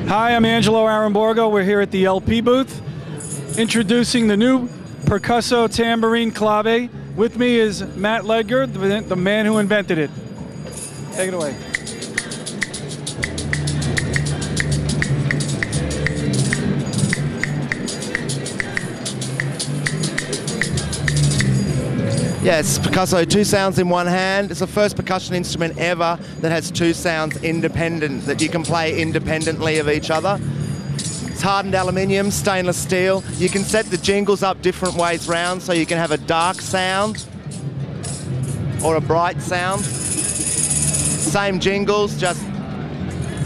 Hi, I'm Angelo Aramborgo. We're here at the LP booth, introducing the new Percussion tambourine clave. With me is Matt Ledger, the man who invented it. Take it away. Yes, Percussion, two sounds in one hand. It's the first percussion instrument ever that has two sounds independent, that you can play independently of each other. It's hardened aluminium, stainless steel. You can set the jingles up different ways round, so you can have a dark sound or a bright sound. Same jingles, just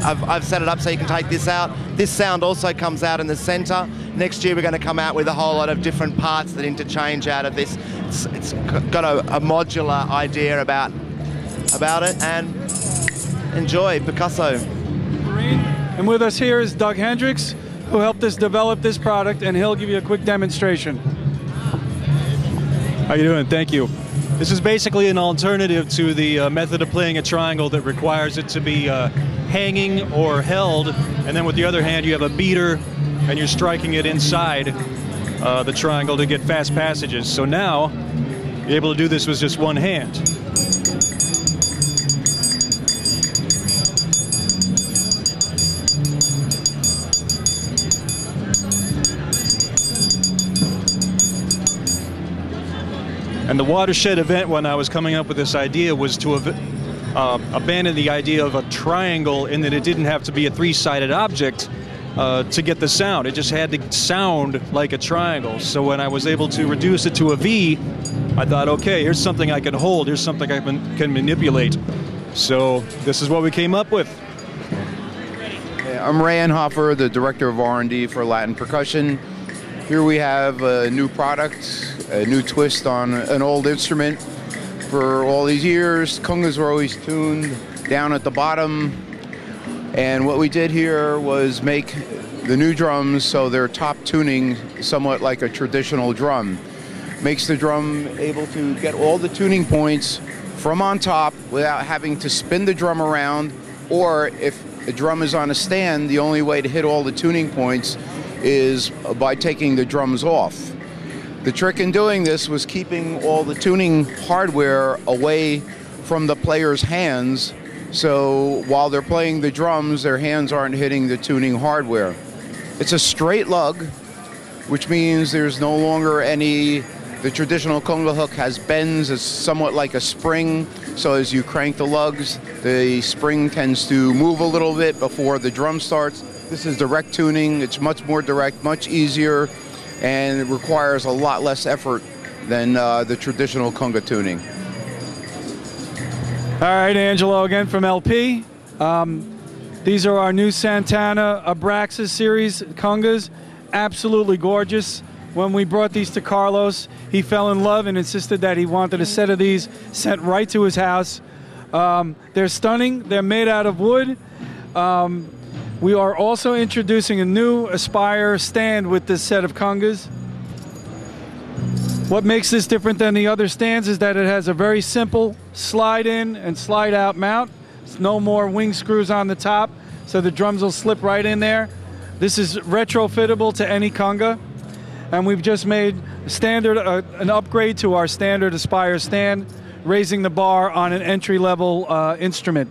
I've set it up so you can take this out. This sound also comes out in the center. Next year we're going to come out with a whole lot of different parts that interchange out of this. It's got a modular idea about it, and enjoy Percussion. And with us here is Doug Hendricks, who helped us develop this product, and he'll give you a quick demonstration. How you doing? Thank you. This is basically an alternative to the method of playing a triangle that requires it to be hanging or held, and then with the other hand you have a beater and you're striking it inside the triangle to get fast passages. So now you're able to do this with just one hand. And the watershed event when I was coming up with this idea was to abandon the idea of a triangle, in that it didn't have to be a three-sided object to get the sound. It just had to sound like a triangle. So when I was able to reduce it to a V, I thought, okay, here's something I can hold, here's something I can manipulate. So this is what we came up with. I'm Ray Anhofer, the Director of R&D for Latin Percussion. Here we have a new product, a new twist on an old instrument. For all these years, congas were always tuned down at the bottom. And what we did here was make the new drums so they're top tuning somewhat like a traditional drum. Makes the drum able to get all the tuning points from on top without having to spin the drum around, or if a drum is on a stand, the only way to hit all the tuning points is by taking the drums off. The trick in doing this was keeping all the tuning hardware away from the player's hands, so while they're playing the drums, their hands aren't hitting the tuning hardware. It's a straight lug, which means there's no longer the traditional conga hook has bends. It's somewhat like a spring, so as you crank the lugs, the spring tends to move a little bit before the drum starts. This is direct tuning. It's much more direct, much easier, and it requires a lot less effort than the traditional conga tuning. All right, Angelo again from LP. These are our new Santana Abraxas series congas. Absolutely gorgeous. When we brought these to Carlos, he fell in love and insisted that he wanted a set of these sent right to his house. They're stunning. They're made out of wood. We are also introducing a new Aspire stand with this set of congas. What makes this different than the other stands is that it has a very simple slide in and slide out mount. It's no more wing screws on the top, so the drums will slip right in there. This is retrofittable to any conga, and we've just made standard an upgrade to our standard Aspire stand, raising the bar on an entry-level instrument.